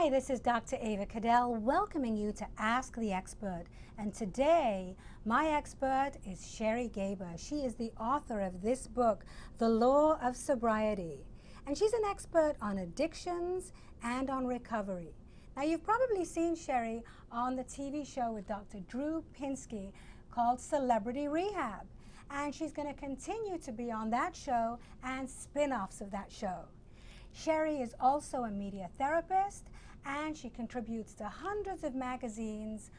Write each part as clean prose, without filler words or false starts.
Hi, this is Dr. Ava Cadell welcoming you to Ask the Expert. And today, my expert is Sherry Gaba. She is the author of this book, The Law of Sobriety. And she's an expert on addictions and on recovery. Now, you've probably seen Sherry on the TV show with Dr. Drew Pinsky called Celebrity Rehab. And she's going to continue to be on that show and spin-offs of that show. Sherry is also a media therapist, and she contributes to hundreds of magazines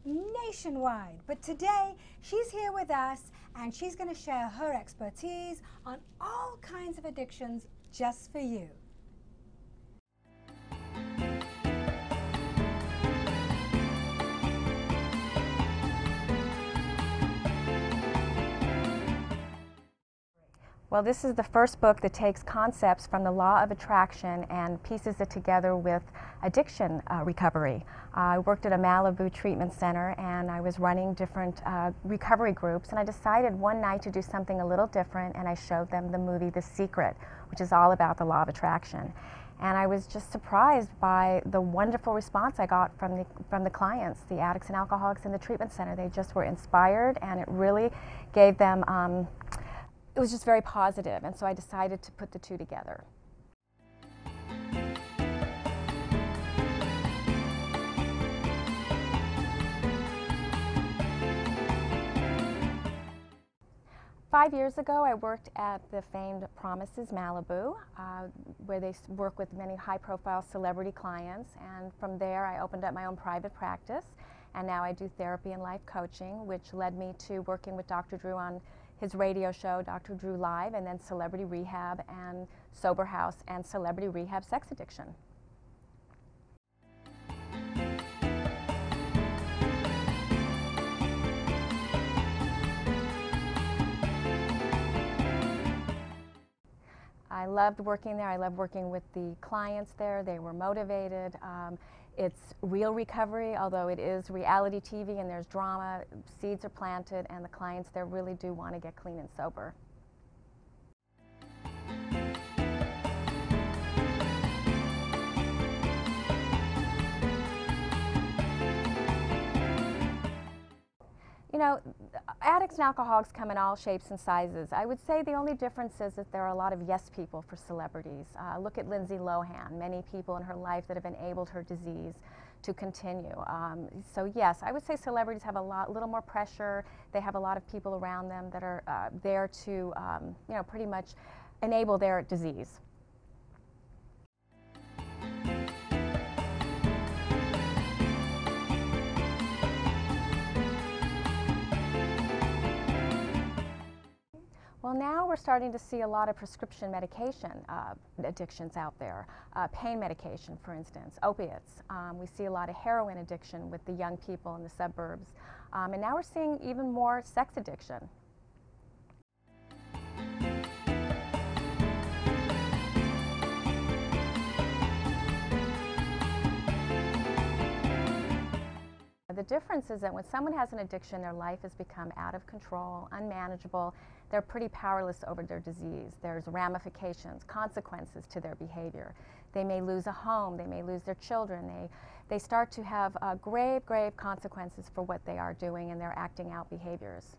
nationwide. But today, she's here with us, and she's going to share her expertise on all kinds of addictions just for you. Well, this is the first book that takes concepts from the law of attraction and pieces it together with addiction recovery. I worked at a Malibu treatment center, and I was running different recovery groups, and I decided one night to do something a little different, and I showed them the movie The Secret, which is all about the law of attraction. And I was just surprised by the wonderful response I got from the clients, the addicts and alcoholics in the treatment center. They just were inspired, and it really gave them it was just very positive, and so I decided to put the two together. Five years ago, I worked at the famed Promises Malibu, where they work with many high-profile celebrity clients, and from there I opened up my own private practice, and now I do therapy and life coaching, which led me to working with Dr. Drew on his radio show, Dr. Drew Live, and then Celebrity Rehab and Sober House and Celebrity Rehab Sex Addiction. I loved working there. I loved working with the clients there. They were motivated. It's real recovery, although it is reality TV and there's drama. Seeds are planted, and the clients there really do want to get clean and sober. You know, addicts and alcoholics come in all shapes and sizes. I would say the only difference is that there are a lot of yes people for celebrities. Look at Lindsay Lohan, many people in her life that have enabled her disease to continue. So yes, I would say celebrities have a little more pressure. They have a lot of people around them that are there to, you know, pretty much enable their disease. Well, now we're starting to see a lot of prescription medication addictions out there. Pain medication, for instance, opiates. We see a lot of heroin addiction with the young people in the suburbs. And now we're seeing even more sex addiction. The difference is that when someone has an addiction, their life has become out of control, unmanageable. They're pretty powerless over their disease. There's ramifications, consequences to their behavior. They may lose a home, they may lose their children. They start to have grave, grave consequences for what they are doing and their acting out behaviors.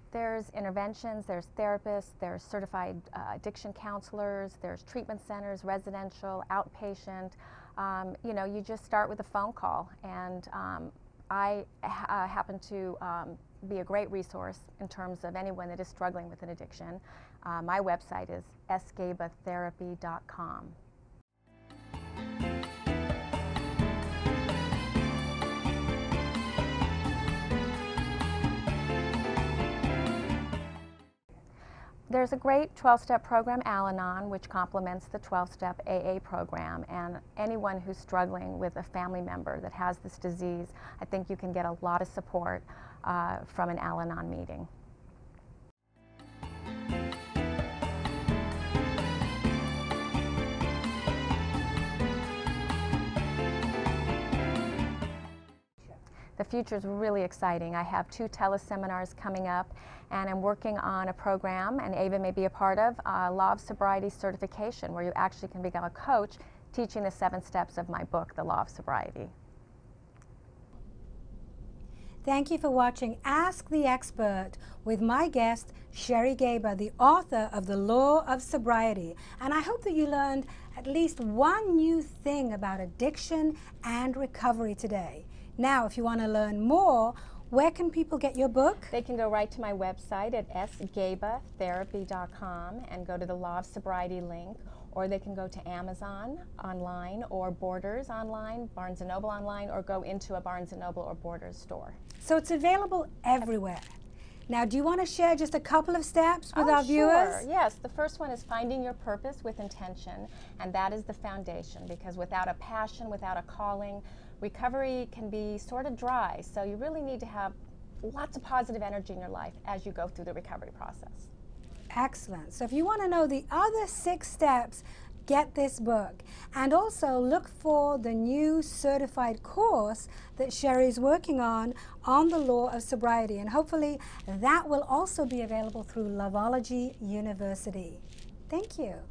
There's interventions, there's therapists, there's certified addiction counselors, there's treatment centers, residential, outpatient. You know, you just start with a phone call, and I happen to be a great resource in terms of anyone that is struggling with an addiction. My website is sgabatherapy.com. There's a great 12-step program, Al-Anon, which complements the 12-step AA program, and anyone who's struggling with a family member that has this disease, I think you can get a lot of support from an Al-Anon meeting. The future is really exciting. I have 2 teleseminars coming up, and I'm working on a program, and Ava may be a part of, Law of Sobriety certification, where you actually can become a coach teaching the 7 steps of my book, The Law of Sobriety. Thank you for watching Ask the Expert with my guest, Sherry Gaba, the author of The Law of Sobriety. And I hope that you learned at least one new thing about addiction and recovery today. Now, if you want to learn more, where can people get your book? They can go right to my website at sgabatherapy.com and go to the Law of Sobriety link, or they can go to Amazon online or Borders online, Barnes & Noble online, or go into a Barnes & Noble or Borders store. So it's available everywhere. Now, do you want to share just a couple of steps with our viewers? Sure. Yes, the first one is finding your purpose with intention, and that is the foundation, because without a passion, without a calling, recovery can be sort of dry. So you really need to have lots of positive energy in your life as you go through the recovery process. Excellent. So if you want to know the other 6 steps, get this book. And also look for the new certified course that Sherry's working on the Law of Sobriety. And hopefully that will also be available through Loveology University. Thank you.